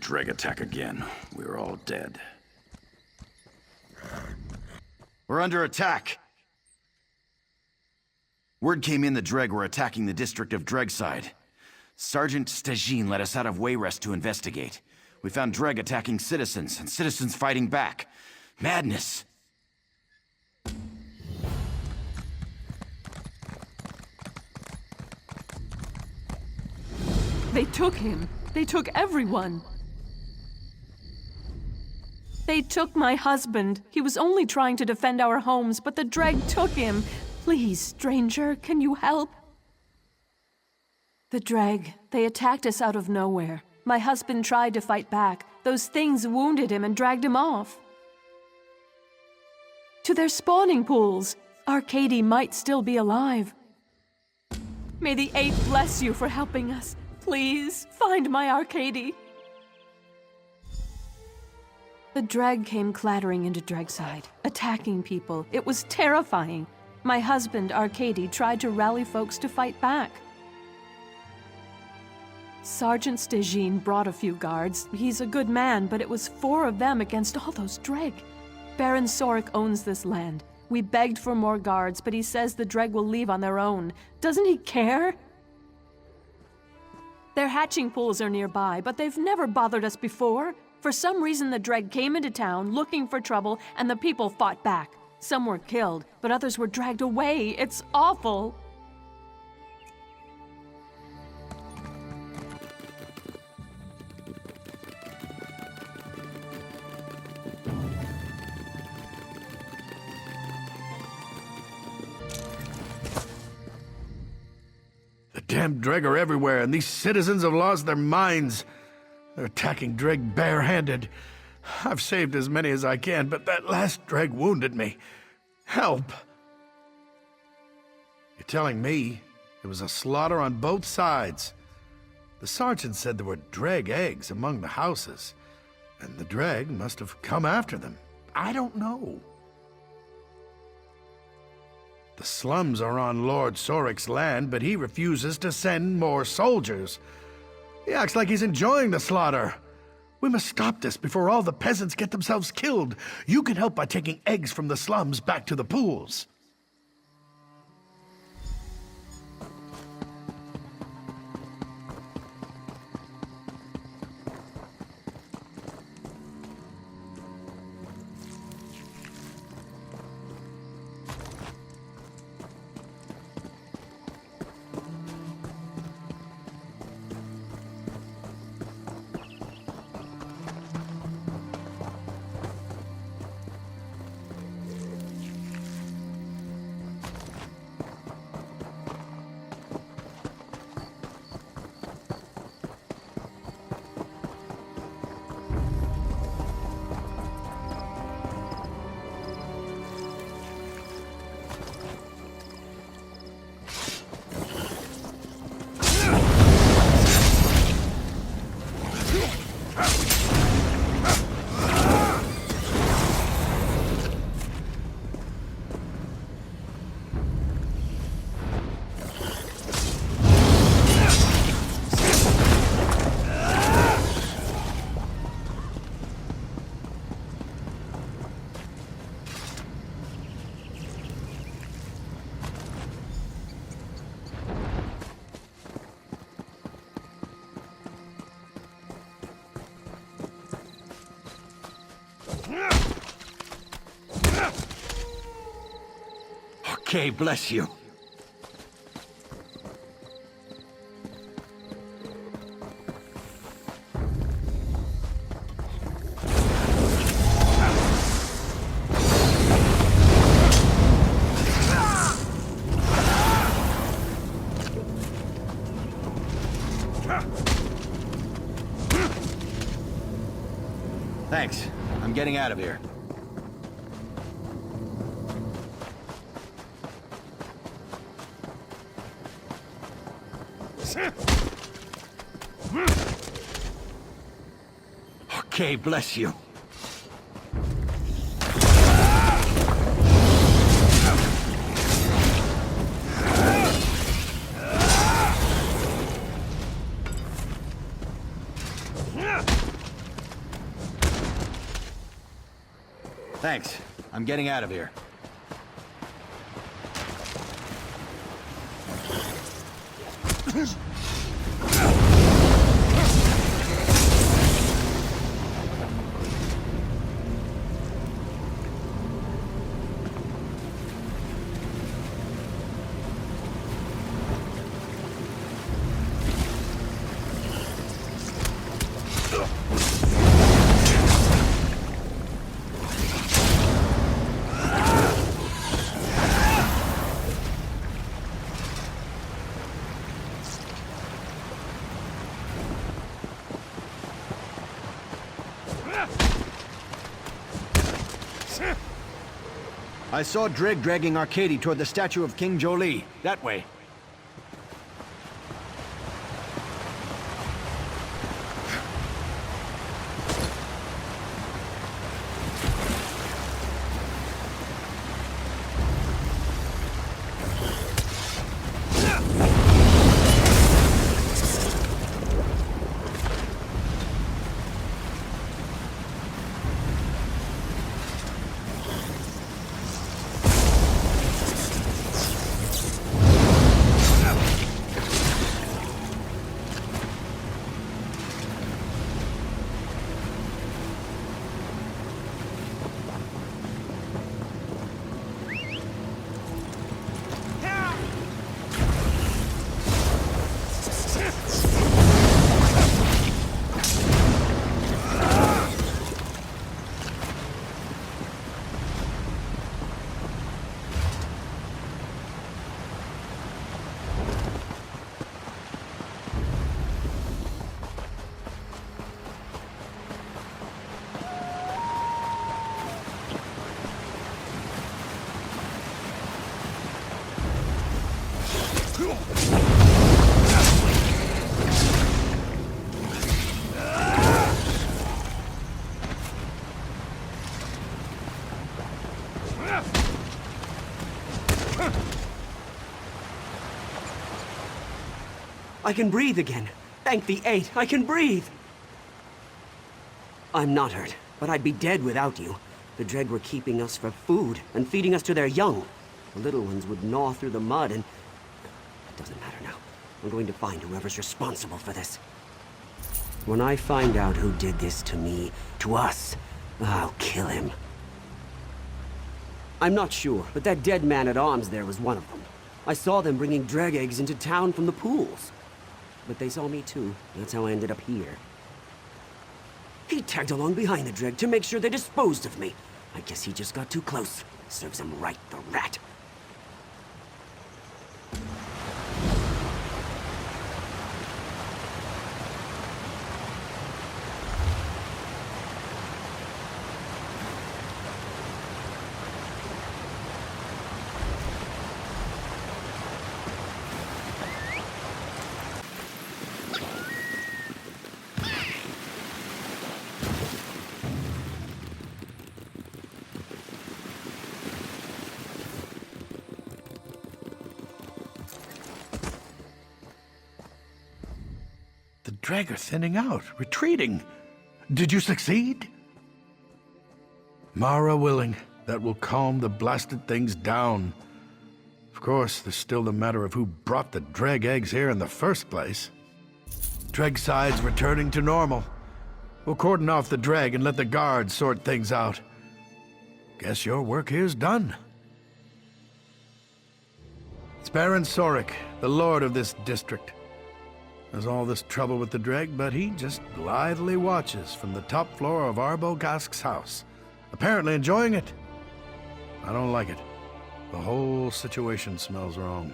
Dreg attack again, we were all dead. We're under attack! Word came in the Dreg were attacking the district of Dregside. Sergeant Stagine led us out of Wayrest to investigate. We found Dreg attacking citizens, and citizens fighting back. Madness! They took him. They took everyone. They took my husband. He was only trying to defend our homes, but the Dreg took him. Please, stranger, can you help? The Dreg, they attacked us out of nowhere. My husband tried to fight back. Those things wounded him and dragged him off. To their spawning pools. Arcady might still be alive. May the Eight bless you for helping us. Please, find my Arcady. The Dreg came clattering into Dregside, attacking people. It was terrifying. My husband, Arcady, tried to rally folks to fight back. Sergeant Stagine brought a few guards. He's a good man, but it was 4 of them against all those Dreg. Baron Sorik owns this land. We begged for more guards, but he says the Dreg will leave on their own. Doesn't he care? Their hatching pools are nearby, but they've never bothered us before. For some reason, the Dreg came into town looking for trouble, and the people fought back. Some were killed, but others were dragged away. It's awful. The damn Dreg are everywhere, and these citizens have lost their minds. They're attacking Dreg barehanded. I've saved as many as I can, but that last Dreg wounded me. Help! You're telling me it was a slaughter on both sides? The sergeant said there were Dreg eggs among the houses, and the Dreg must have come after them. I don't know. The slums are on Lord Sorik's land, but he refuses to send more soldiers. He acts like he's enjoying the slaughter. We must stop this before all the peasants get themselves killed. You can help by taking eggs from the slums back to the pools. Okay, bless you. Thanks. I'm getting out of here. Okay, bless you. Thanks. I'm getting out of here. I saw Dreg dragging Arcady toward the statue of King Jolie. That way. I can breathe again. Thank the Eight, I can breathe! I'm not hurt, but I'd be dead without you. The Dreg were keeping us for food and feeding us to their young. The little ones would gnaw through the mud and... It doesn't matter now. I'm going to find whoever's responsible for this. When I find out who did this to me, to us, I'll kill him. I'm not sure, but that dead man at arms there was one of them. I saw them bringing Dreg eggs into town from the pools. But they saw me too. That's how I ended up here. He tagged along behind the Dreg to make sure they disposed of me. I guess he just got too close. Serves him right, the rat. The Dreg are thinning out, retreating. Did you succeed? Mara willing, that will calm the blasted things down. Of course, there's still the matter of who brought the Dreg eggs here in the first place. Dreg side's returning to normal. We'll cordon off the Dreg and let the guards sort things out. Guess your work here's done. It's Baron Sorik, the lord of this district. There's all this trouble with the Dreg, but he just blithely watches from the top floor of Arbogast's house, apparently enjoying it. I don't like it. The whole situation smells wrong.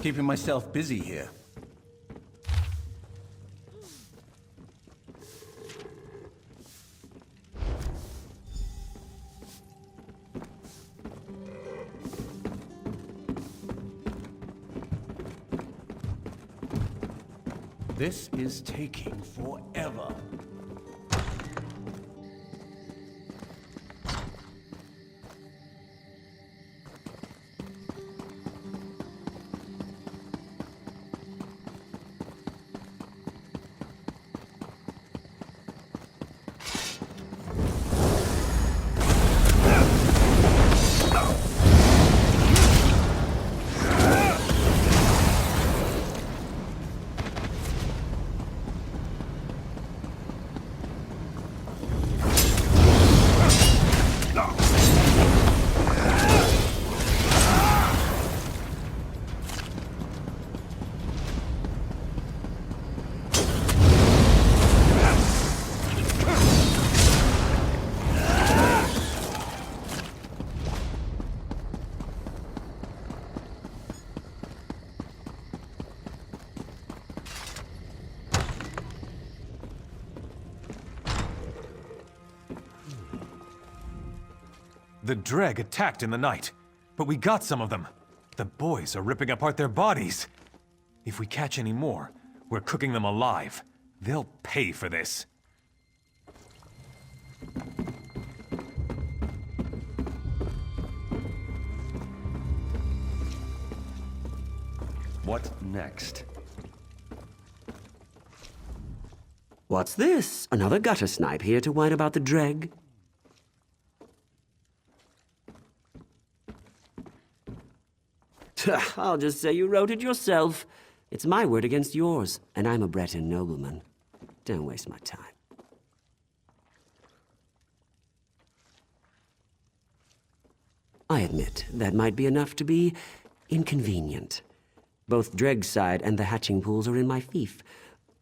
Keeping myself busy here. This is taking forever. The Dreg attacked in the night, but we got some of them. The boys are ripping apart their bodies. If we catch any more, we're cooking them alive. They'll pay for this. What next? What's this? Another gutter snipe here to whine about the Dreg? I'll just say you wrote it yourself. It's my word against yours, and I'm a Breton nobleman. Don't waste my time. I admit, that might be enough to be inconvenient. Both Dreg's side and the hatching pools are in my fief.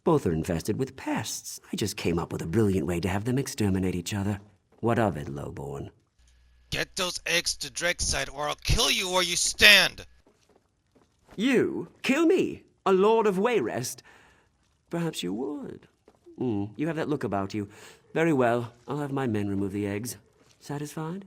Both are infested with pests. I just came up with a brilliant way to have them exterminate each other. What of it, lowborn? Get those eggs to Dreg's side or I'll kill you where you stand! You? Kill me? A Lord of Wayrest? Perhaps you would. You have that look about you. Very well. I'll have my men remove the eggs. Satisfied?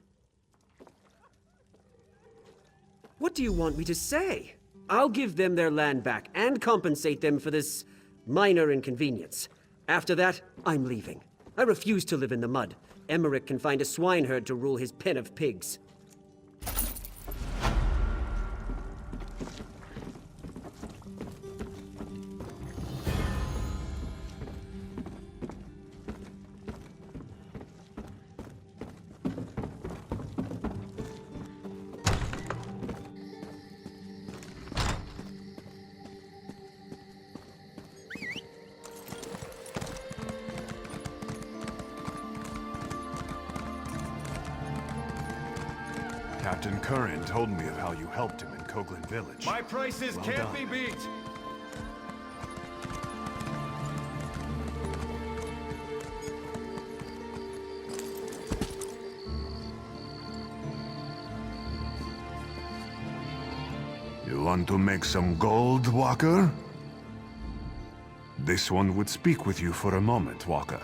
What do you want me to say? I'll give them their land back and compensate them for this minor inconvenience. After that, I'm leaving. I refuse to live in the mud. Emmerich can find a swineherd to rule his pen of pigs. Captain Curran told me of how you helped him in Coghlan Village. My prices can't be beat! You want to make some gold, Walker? This one would speak with you for a moment, Walker.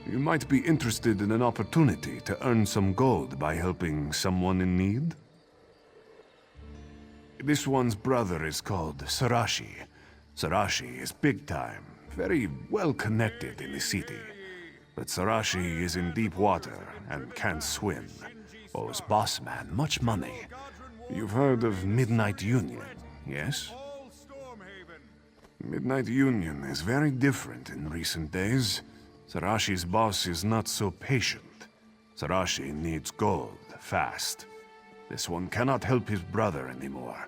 You might be interested in an opportunity to earn some gold by helping someone in need? This one's brother is called Sarashi. Sarashi is big time, very well connected in the city. But Sarashi is in deep water and can't swim. Owes boss man much money. You've heard of Midnight Union, yes? Midnight Union is very different in recent days. Sarashi's boss is not so patient. Sarashi needs gold, fast. This one cannot help his brother anymore.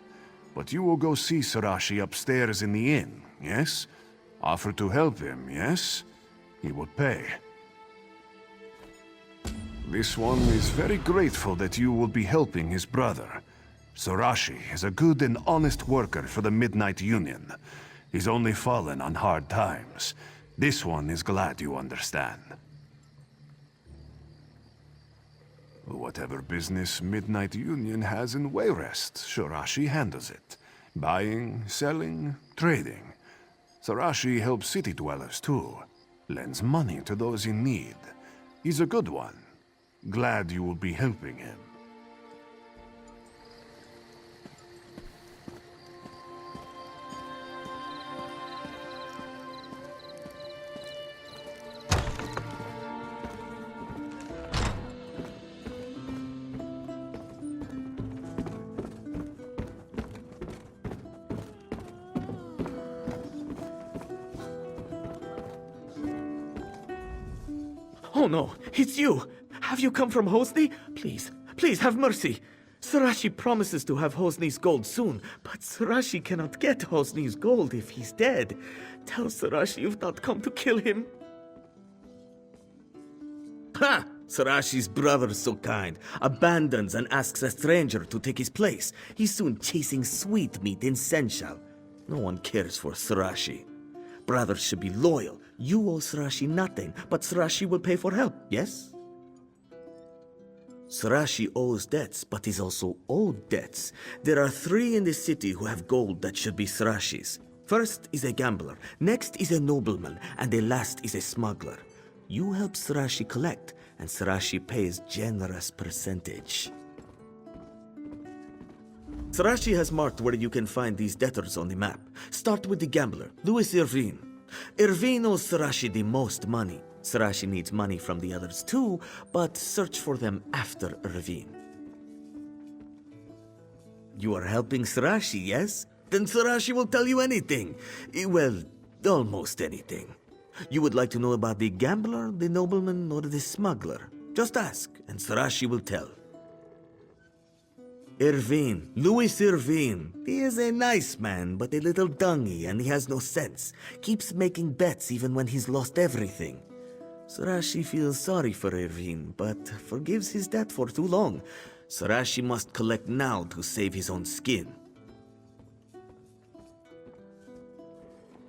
But you will go see Sarashi upstairs in the inn, yes? Offer to help him, yes? He will pay. This one is very grateful that you will be helping his brother. Sarashi is a good and honest worker for the Midnight Union. He's only fallen on hard times. This one is glad you understand. Whatever business Midnight Union has in Wayrest, Sarashi handles it. Buying, selling, trading. Sarashi helps city dwellers too. Lends money to those in need. He's a good one. Glad you will be helping him. Oh no, it's you! Have you come from Hosni? Please, please have mercy. Sarashi promises to have Hosni's gold soon, but Sarashi cannot get Hosni's gold if he's dead. Tell Sarashi you've not come to kill him. Ha! Sarashi's brother's so kind. Abandons and asks a stranger to take his place. He's soon chasing sweetmeat in Senshal. No one cares for Sarashi. Brothers should be loyal. You owe Sarashi nothing, but Sarashi will pay for help, yes? Sarashi owes debts, but he's also owed debts. There are 3 in the city who have gold that should be Sarashi's. First is a gambler, next is a nobleman, and the last is a smuggler. You help Sarashi collect, and Sarashi pays generous percentage. Sarashi has marked where you can find these debtors on the map. Start with the gambler, Louis Irvine. Irvine owes Sarashi the most money. Sarashi needs money from the others too, but search for them after Irvine. You are helping Sarashi, yes? Then Sarashi will tell you anything. Well, almost anything. You would like to know about the gambler, the nobleman, or the smuggler? Just ask, and Sarashi will tell. Irvine, Louis Irvine. He is a nice man, but a little dungy, and he has no sense. Keeps making bets even when he's lost everything. Sarashi feels sorry for Irvine, but forgives his debt for too long. Sarashi must collect now to save his own skin.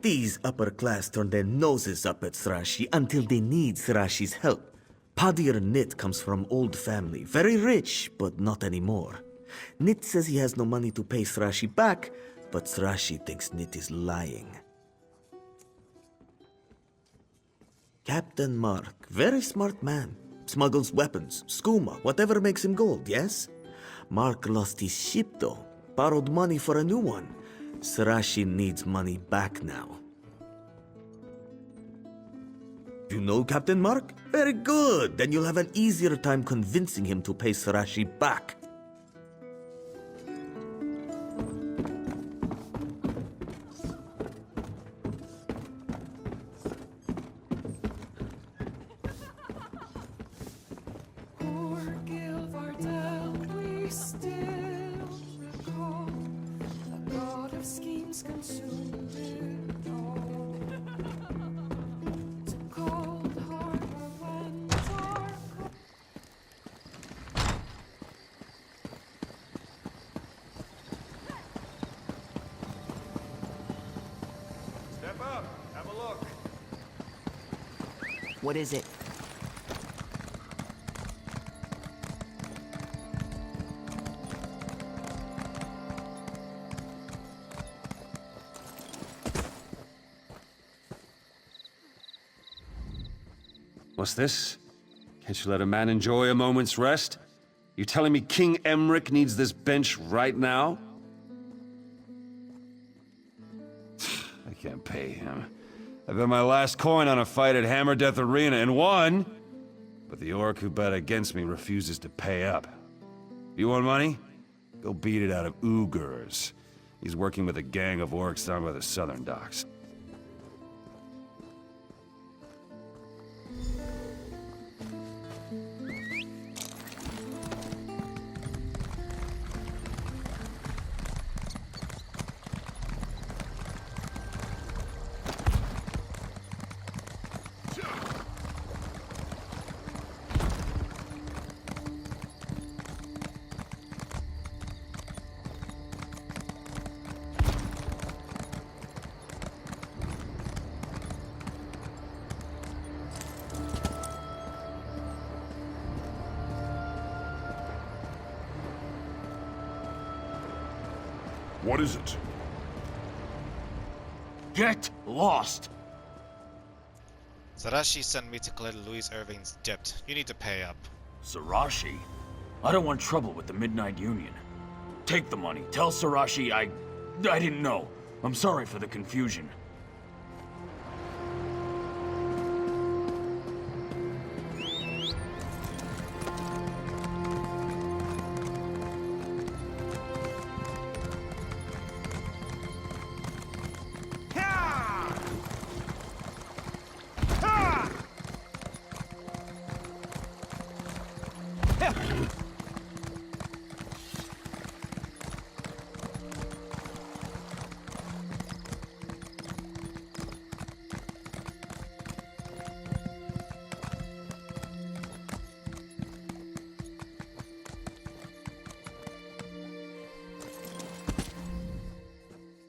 These upper class turn their noses up at Sarashi until they need Sarashi's help. Padir Nit comes from old family, very rich, but not anymore. Nit says he has no money to pay Sarashi back, but Sarashi thinks Nit is lying. Captain Mark, very smart man. Smuggles weapons, skooma, whatever makes him gold, yes? Mark lost his ship though, borrowed money for a new one. Sarashi needs money back now. You know Captain Mark? Very good, then you'll have an easier time convincing him to pay Sarashi back. What is it? What's this? Can't you let a man enjoy a moment's rest? You telling me King Emmerich needs this bench right now? I can't pay him. I bet my last coin on a fight at Hammer Death Arena and won! But the orc who bet against me refuses to pay up. You want money? Go beat it out of Ugurs. He's working with a gang of orcs down by the southern docks. What is it? Get lost! Sarashi sent me to clear Louis Irving's debt. You need to pay up. Sarashi? I don't want trouble with the Midnight Union. Take the money. Tell Sarashi I didn't know. I'm sorry for the confusion.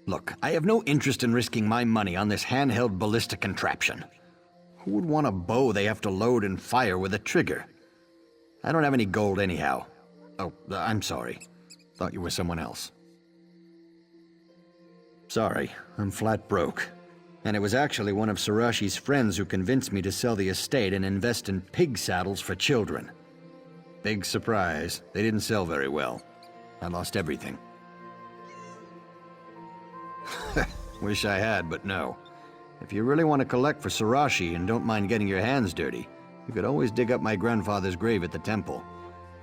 Look, I have no interest in risking my money on this handheld ballistic contraption. Who would want a bow they have to load and fire with a trigger? I don't have any gold anyhow. Oh, I'm sorry. Thought you were someone else. Sorry, I'm flat broke. And it was actually one of Sarashi's friends who convinced me to sell the estate and invest in pig saddles for children. Big surprise, they didn't sell very well. I lost everything. Wish I had, but no. If you really want to collect for Sarashi and don't mind getting your hands dirty, you could always dig up my grandfather's grave at the temple.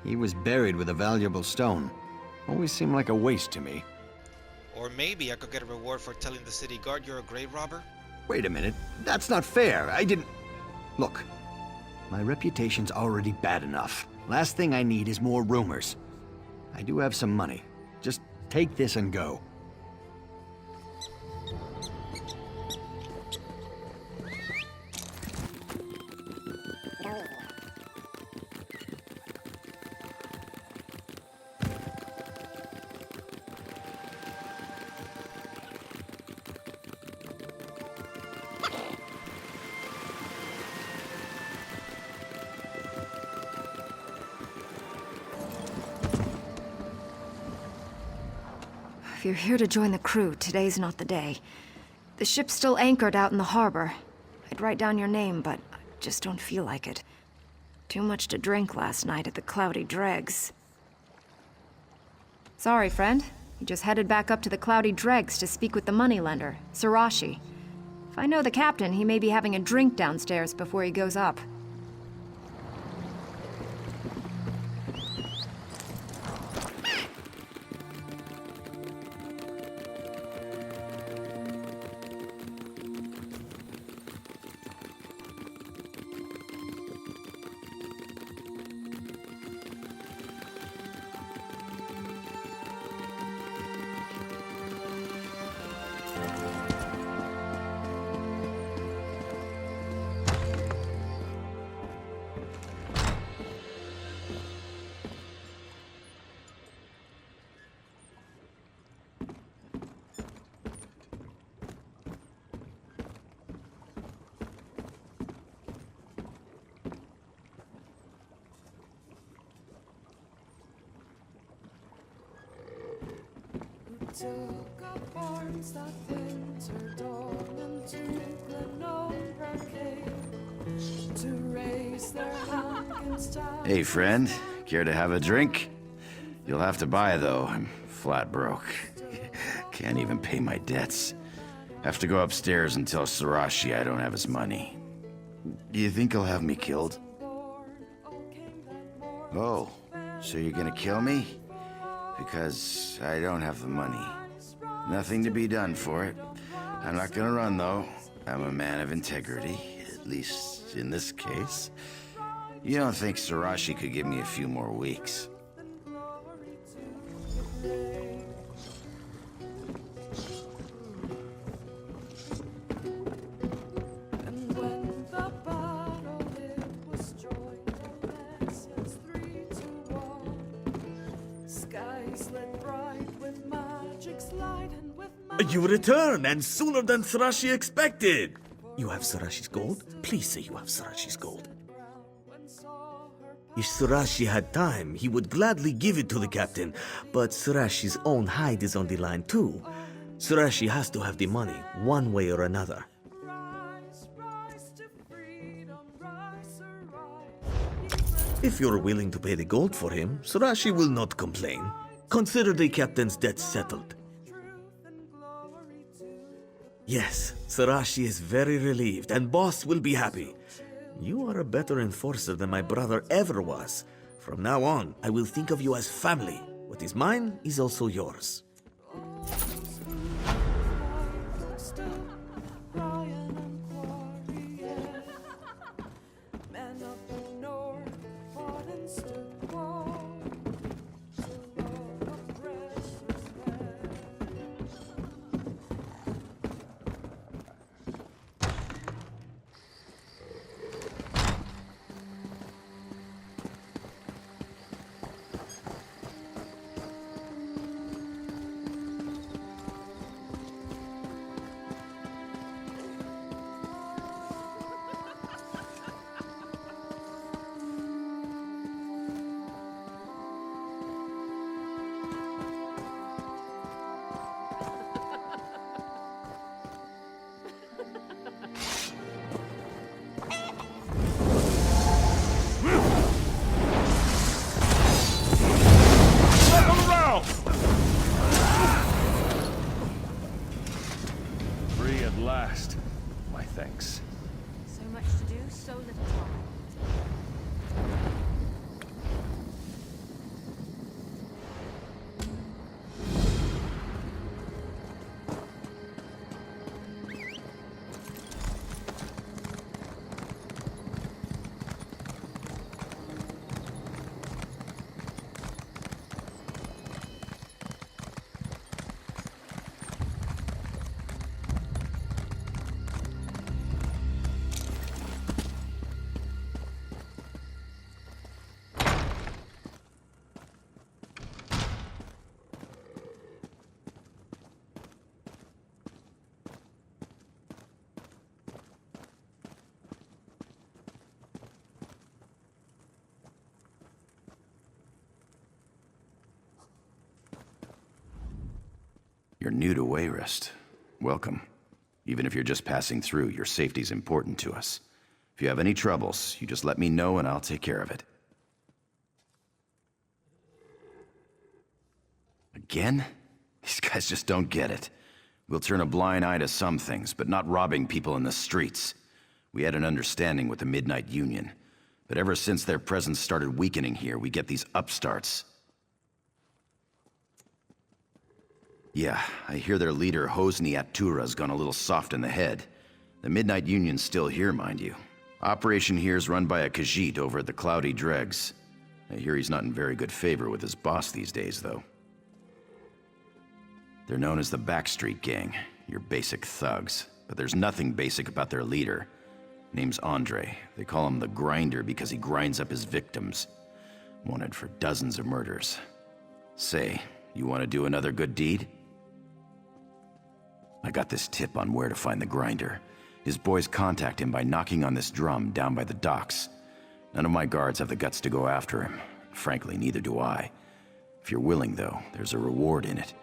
He was buried with a valuable stone. Always seemed like a waste to me. Or maybe I could get a reward for telling the city guard you're a grave robber? Wait a minute, that's not fair. I didn't... Look, my reputation's already bad enough. Last thing I need is more rumors. I do have some money. Just take this and go. If you're here to join the crew, today's not the day. The ship's still anchored out in the harbor. I'd write down your name, but I just don't feel like it. Too much to drink last night at the Cloudy Dregs. Sorry, friend. You just headed back up to the Cloudy Dregs to speak with the moneylender, Sarashi. If I know the captain, he may be having a drink downstairs before he goes up. Took up arms that winter dawn and to the Nora cave to raise their hand against time. Hey, friend. Care to have a drink? You'll have to buy, though. I'm flat broke. Can't even pay my debts. Have to go upstairs and tell Sarashi I don't have his money. Do you think he'll have me killed? Oh, so you're gonna kill me? Because I don't have the money. Nothing to be done for it. I'm not gonna run, though. I'm a man of integrity, at least in this case. You don't think Sarashi could give me a few more weeks? You return, and sooner than Sarashi expected! You have Sarashi's gold? Please say you have Sarashi's gold. If Sarashi had time, he would gladly give it to the captain, but Sarashi's own hide is on the line too. Sarashi has to have the money, one way or another. If you're willing to pay the gold for him, Sarashi will not complain. Consider the captain's debt settled. Yes, Sarashi is very relieved, and boss will be happy. You are a better enforcer than my brother ever was. From now on, I will think of you as family. What is mine is also yours. At last. My thanks. So much to do, so little time. You're new to Wayrest. Welcome. Even if you're just passing through, your safety's important to us. If you have any troubles, you just let me know and I'll take care of it. Again? These guys just don't get it. We'll turn a blind eye to some things, but not robbing people in the streets. We had an understanding with the Midnight Union, but ever since their presence started weakening here, we get these upstarts. Yeah, I hear their leader, Hosni Atura's gone a little soft in the head. The Midnight Union's still here, mind you. Operation here's run by a Khajiit over at the Cloudy Dregs. I hear he's not in very good favor with his boss these days, though. They're known as the Backstreet Gang, your basic thugs. But there's nothing basic about their leader. Name's Andre. They call him the Grinder because he grinds up his victims. Wanted for dozens of murders. Say, you want to do another good deed? I got this tip on where to find the Grinder. His boys contact him by knocking on this drum down by the docks. None of my guards have the guts to go after him. Frankly, neither do I. If you're willing, though, there's a reward in it.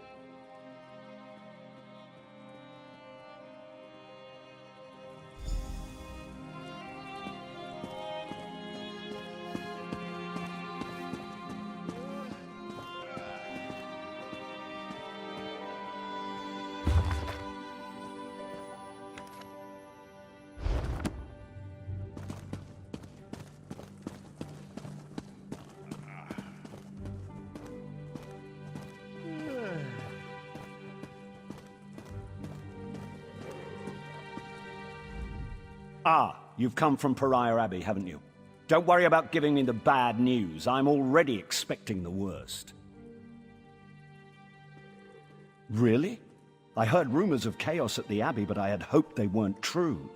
Ah, you've come from Pariah Abbey, haven't you? Don't worry about giving me the bad news. I'm already expecting the worst. Really? I heard rumors of chaos at the Abbey, but I had hoped they weren't true.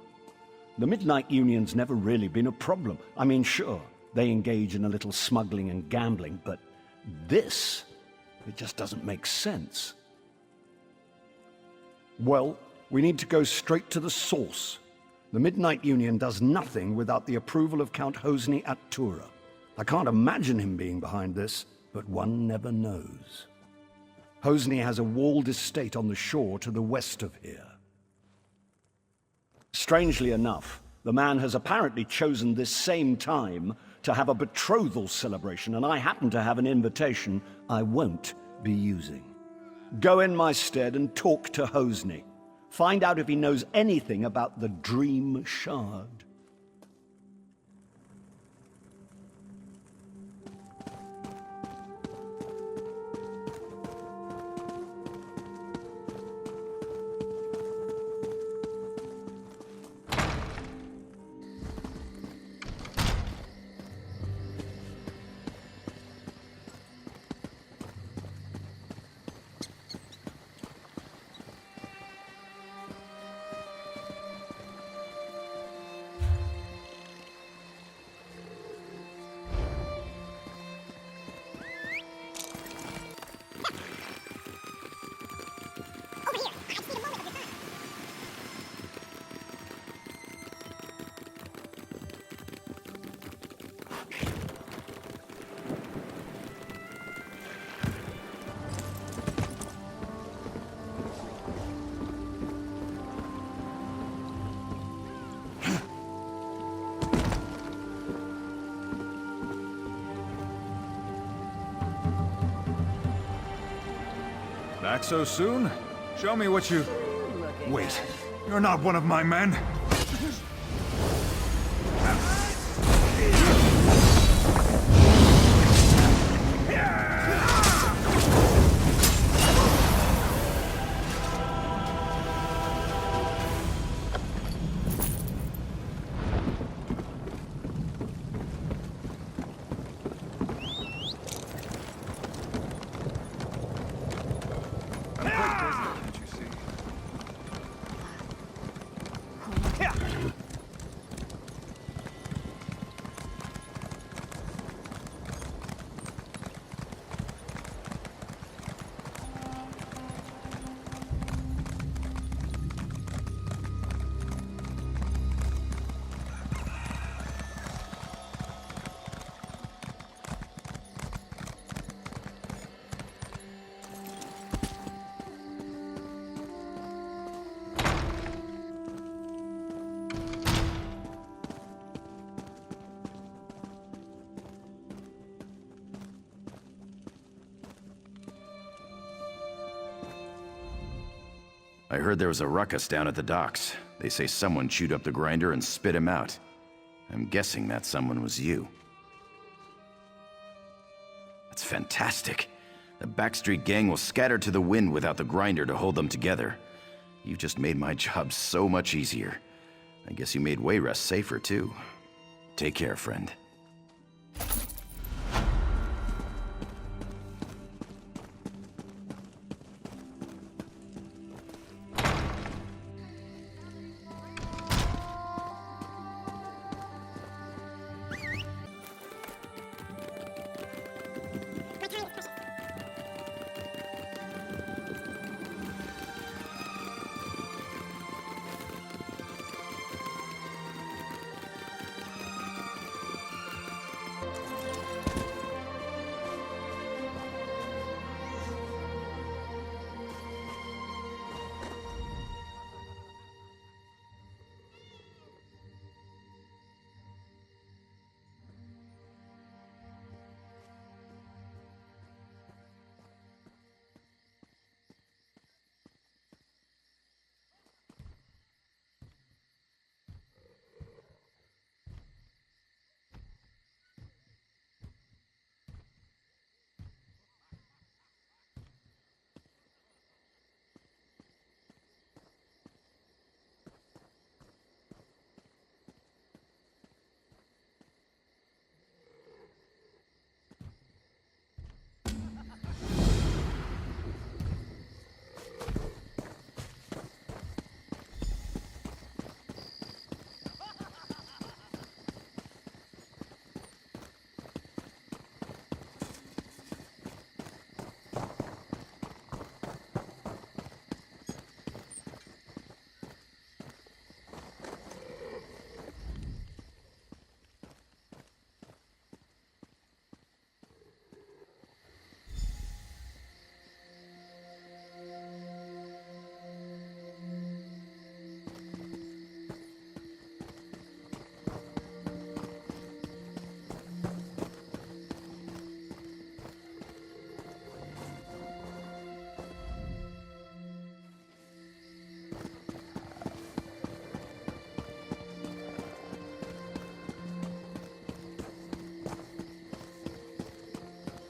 The Midnight Union's never really been a problem. I mean, sure, they engage in a little smuggling and gambling, but this, it just doesn't make sense. Well, we need to go straight to the source. The Midnight Union does nothing without the approval of Count Hosni Attura. I can't imagine him being behind this, but one never knows. Hosni has a walled estate on the shore to the west of here. Strangely enough, the man has apparently chosen this same time to have a betrothal celebration, and I happen to have an invitation I won't be using. Go in my stead and talk to Hosni. Find out if he knows anything about the Dream Shard. Back so soon? Show me what you... Wait, You're not one of my men. I heard there was a ruckus down at the docks. They say someone chewed up the grinder and spit him out. I'm guessing that someone was you. That's fantastic. The Backstreet gang will scatter to the wind without the grinder to hold them together. You just made my job so much easier. I guess you made Wayrest safer, too. Take care, friend.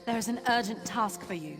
There's an urgent task for you.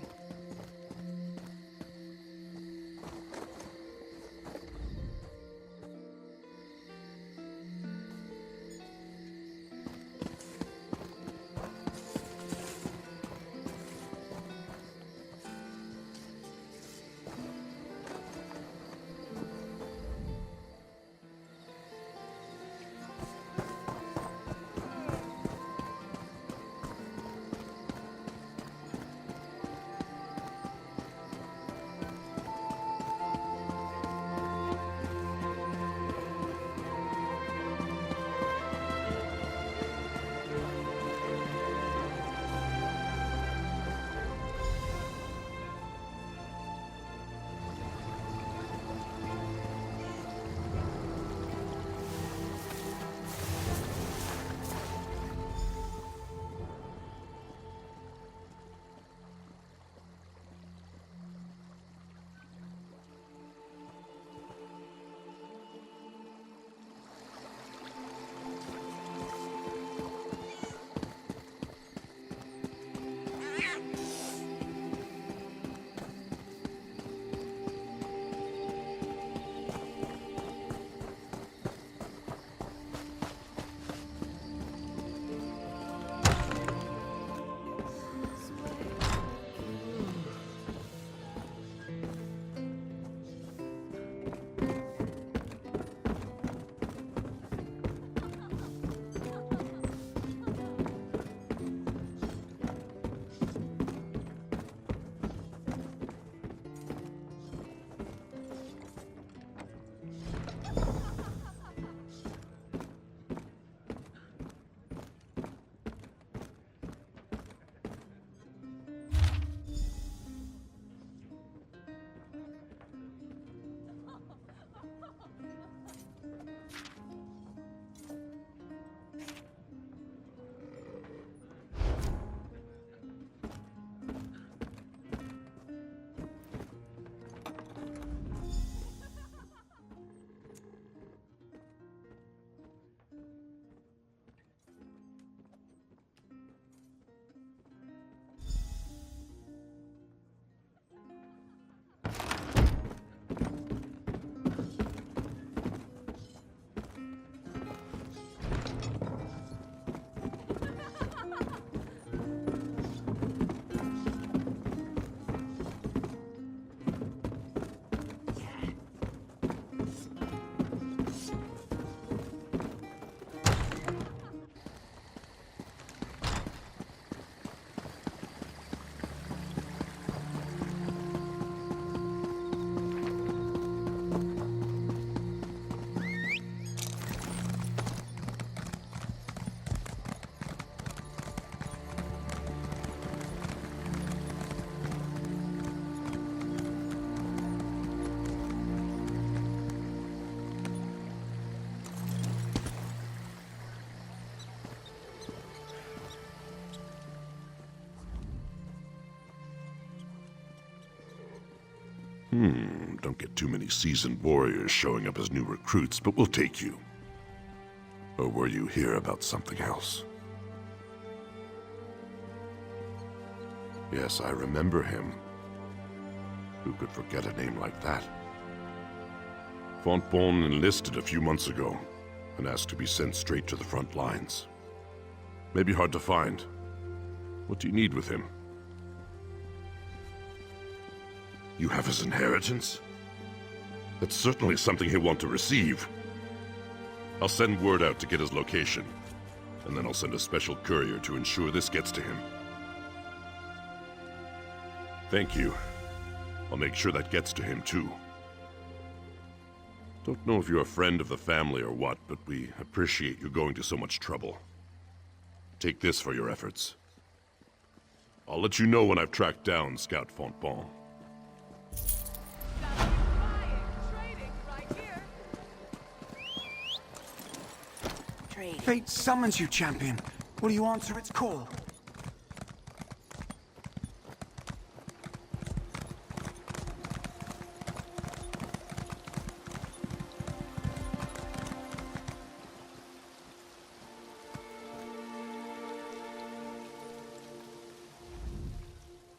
Don't get too many seasoned warriors showing up as new recruits, but we'll take you. Or were you here about something else? Yes, I remember him. Who could forget a name like that? Fontbonne enlisted a few months ago and asked to be sent straight to the front lines. Maybe hard to find. What do you need with him? You have his inheritance? That's certainly something he'll want to receive. I'll send word out to get his location, and then I'll send a special courier to ensure this gets to him. Thank you. I'll make sure that gets to him, too. Don't know if you're a friend of the family or what, but we appreciate you going to so much trouble. Take this for your efforts. I'll let you know when I've tracked down Scout Fontbonne. Fate summons you, champion. Will you answer its call?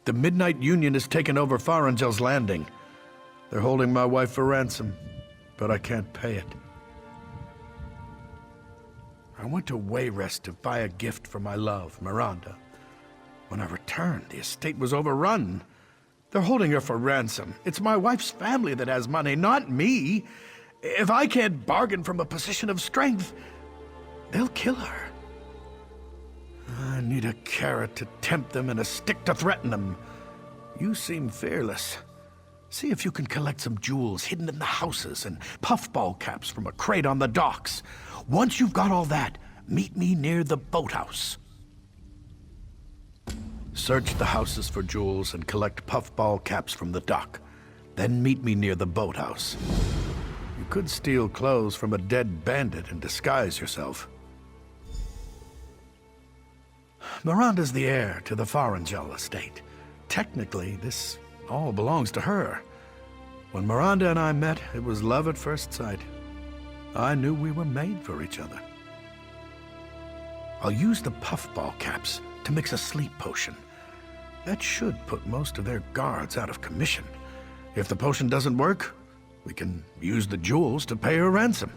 The Midnight Union has taken over Farangel's Landing. They're holding my wife for ransom, but I can't pay it. I went to Wayrest to buy a gift for my love, Miranda. When I returned, the estate was overrun. They're holding her for ransom. It's my wife's family that has money, not me. If I can't bargain from a position of strength, they'll kill her. I need a carrot to tempt them and a stick to threaten them. You seem fearless. See if you can collect some jewels hidden in the houses and puffball caps from a crate on the docks. Once you've got all that, meet me near the boathouse. Search the houses for jewels and collect puffball caps from the dock. Then meet me near the boathouse. You could steal clothes from a dead bandit and disguise yourself. Miranda's the heir to the Farangel estate. Technically, this all belongs to her. When Miranda and I met, it was love at first sight. I knew we were made for each other. I'll use the puffball caps to mix a sleep potion. That should put most of their guards out of commission. If the potion doesn't work, we can use the jewels to pay her ransom.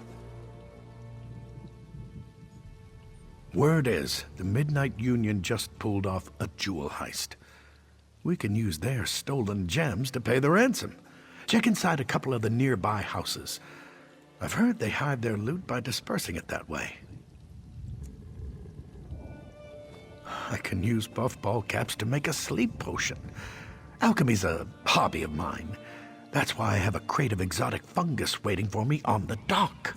Word is, the Midnight Union just pulled off a jewel heist. We can use their stolen gems to pay the ransom. Check inside a couple of the nearby houses. I've heard they hide their loot by dispersing it that way. I can use puffball caps to make a sleep potion. Alchemy's a hobby of mine. That's why I have a crate of exotic fungus waiting for me on the dock.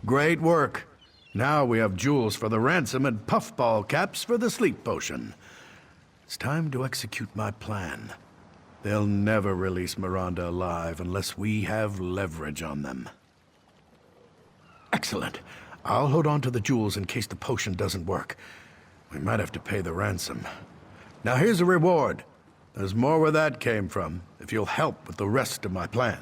Great work. Now we have jewels for the ransom and puffball caps for the sleep potion. It's time to execute my plan. They'll never release Miranda alive unless we have leverage on them. Excellent. I'll hold on to the jewels in case the potion doesn't work. We might have to pay the ransom. Now here's a reward. There's more where that came from, if you'll help with the rest of my plan.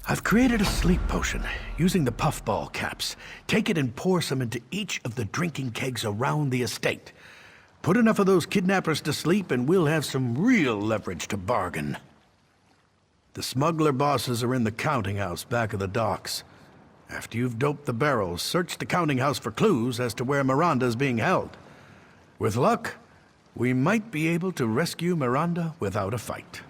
I've created a sleep potion, using the puffball caps. Take it and pour some into each of the drinking kegs around the estate. Put enough of those kidnappers to sleep and we'll have some real leverage to bargain. The smuggler bosses are in the counting house back of the docks. After you've doped the barrels, search the counting house for clues as to where Miranda's being held. With luck, we might be able to rescue Miranda without a fight.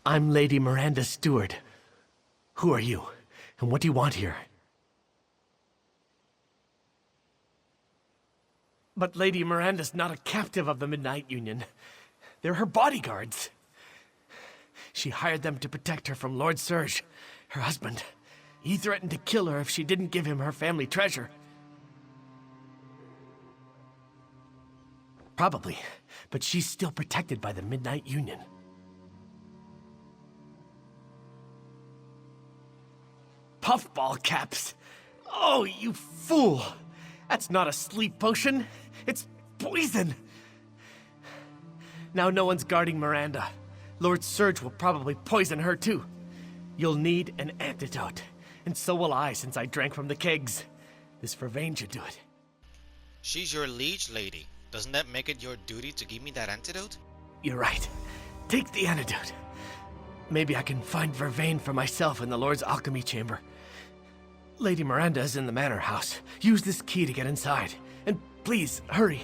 I'm Lady Miranda Stewart. Who are you, and what do you want here? But Lady Miranda's not a captive of the Midnight Union. They're her bodyguards. She hired them to protect her from Lord Serge, her husband. He threatened to kill her if she didn't give him her family treasure. Probably, but she's still protected by the Midnight Union. Puffball caps! Oh, you fool! That's not a sleep potion. It's poison! Now no one's guarding Miranda. Lord Serge will probably poison her too. You'll need an antidote. And so will I, since I drank from the kegs. This Vervain should do it. She's your liege lady. Doesn't that make it your duty to give me that antidote? You're right. Take the antidote. Maybe I can find Vervain for myself in the Lord's alchemy chamber. Lady Miranda is in the manor house. Use this key to get inside. And please, hurry.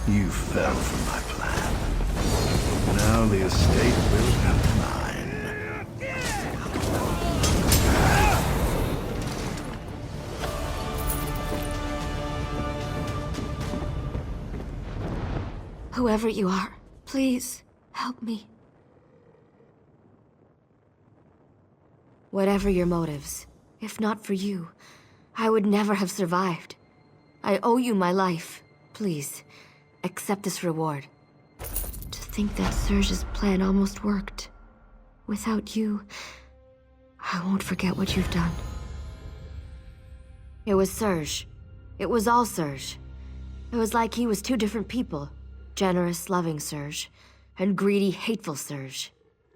You fell for my plan. Now the estate will be mine. Whoever you are, please help me. Whatever your motives, if not for you, I would never have survived. I owe you my life. Please, accept this reward. To think that Serge's plan almost worked. Without you, I won't forget what you've done. It was Serge. It was all Serge. It was like he was two different people. Generous, loving Serge, and greedy, hateful Serge.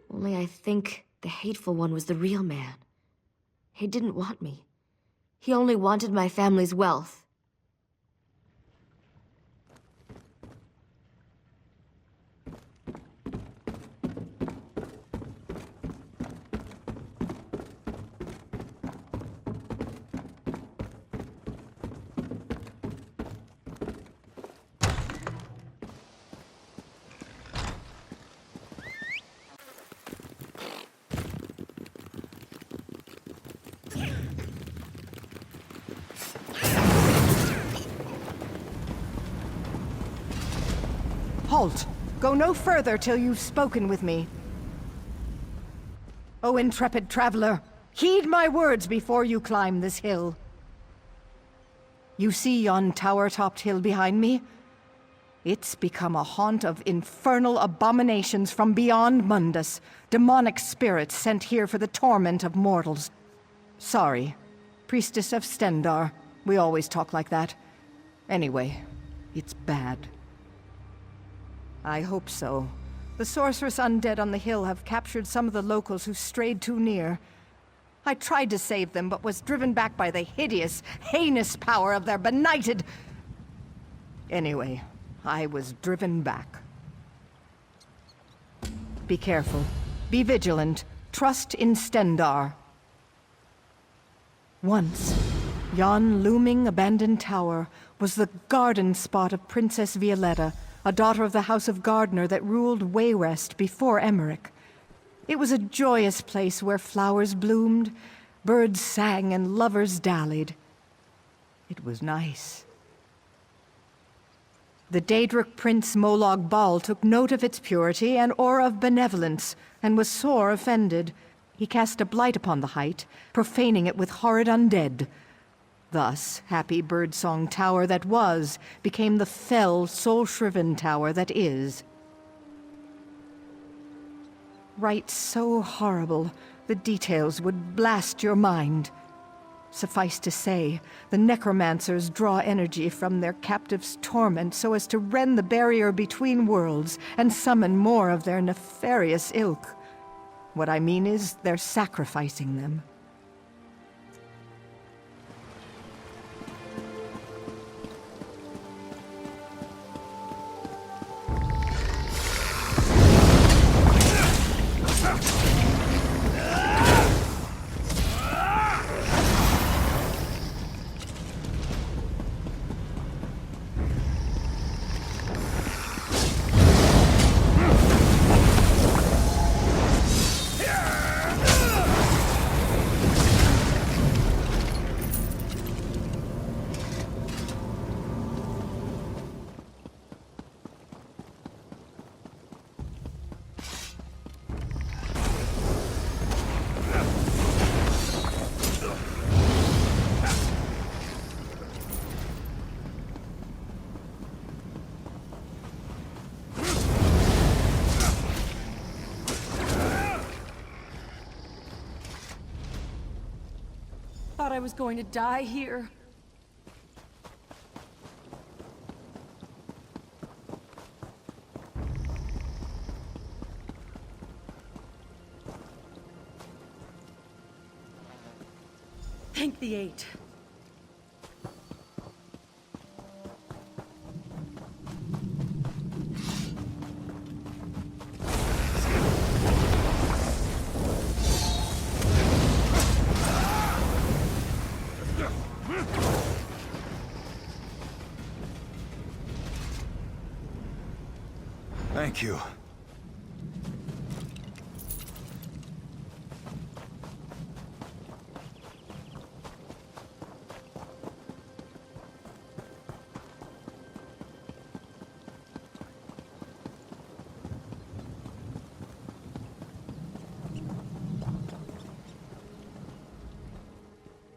Only I think the hateful one was the real man. He didn't want me. He only wanted my family's wealth. Halt! Go no further till you've spoken with me. O intrepid traveler, heed my words before you climb this hill. You see yon tower-topped hill behind me? It's become a haunt of infernal abominations from beyond Mundus, demonic spirits sent here for the torment of mortals. Sorry, Priestess of Stendar. We always talk like that. Anyway, it's bad. I hope so. The sorceress undead on the hill have captured some of the locals who strayed too near. I tried to save them, but was driven back by the hideous, heinous power of their benighted... Anyway, I was driven back. Be careful. Be vigilant. Trust in Stendar. Once, yon looming abandoned tower was the garden spot of Princess Violetta, a daughter of the House of Gardner that ruled Wayrest before Emmerich. It was a joyous place where flowers bloomed, birds sang, and lovers dallied. It was nice. The Daedric Prince Molag Bal took note of its purity and aura of benevolence, and was sore offended. He cast a blight upon the height, profaning it with horrid undead. Thus, happy birdsong tower that was, became the fell, soul-shriven tower that is. Rites so horrible, the details would blast your mind. Suffice to say, the necromancers draw energy from their captives' torment so as to rend the barrier between worlds and summon more of their nefarious ilk. What I mean is, they're sacrificing them. Thought I was going to die here. Thank the Eight. Thank you.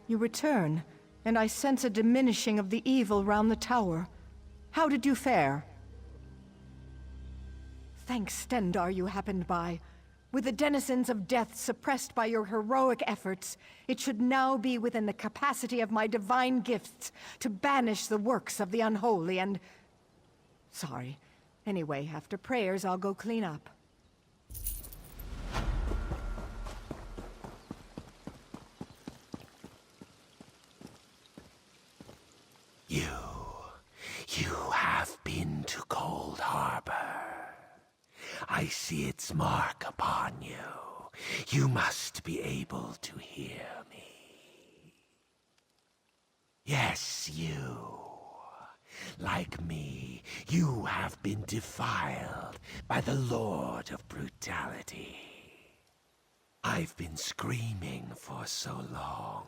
You return, and I sense a diminishing of the evil round the tower. How did you fare? Thanks, Stendar, you happened by. With the denizens of death suppressed by your heroic efforts, it should now be within the capacity of my divine gifts to banish the works of the unholy and... Sorry. Anyway, after prayers, I'll go clean up. You have been to Cold Harbor. I see its mark upon you. You must be able to hear me. Yes, you. Like me, you have been defiled by the Lord of Brutality. I've been screaming for so long.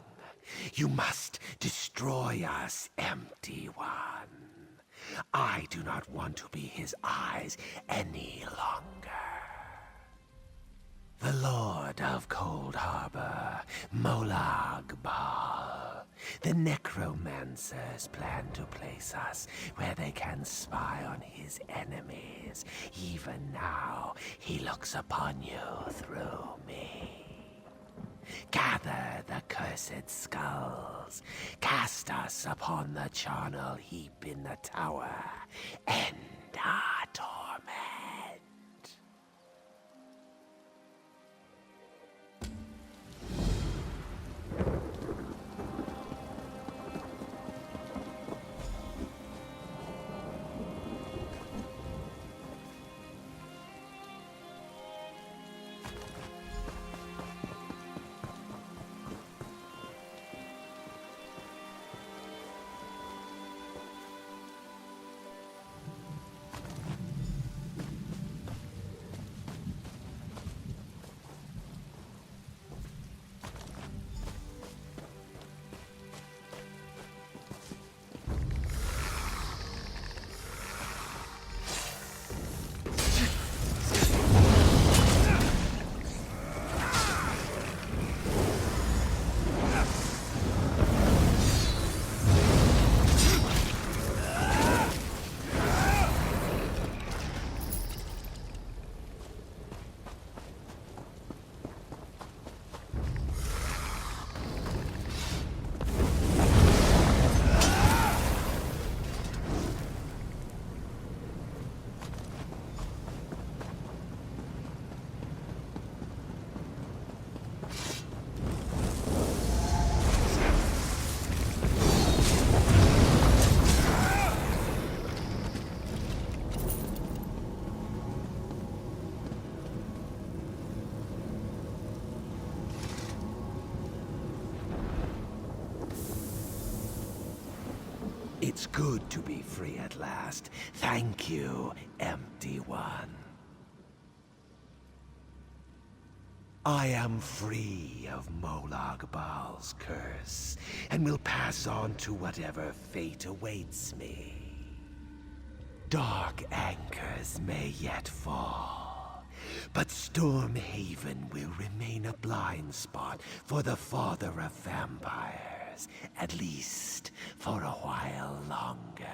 You must destroy us, Empty One. I do not want to be his eyes any longer. The Lord of Cold Harbor, Molag Bal. The necromancers plan to place us where they can spy on his enemies. Even now, he looks upon you through me. Gather the cursed skulls, cast us upon the charnel heap in the tower, end our torment. It's good to be free at last. Thank you, Empty One. I am free of Molag Bal's curse, and will pass on to whatever fate awaits me. Dark anchors may yet fall, but Stormhaven will remain a blind spot for the father of vampires, at least for a while longer.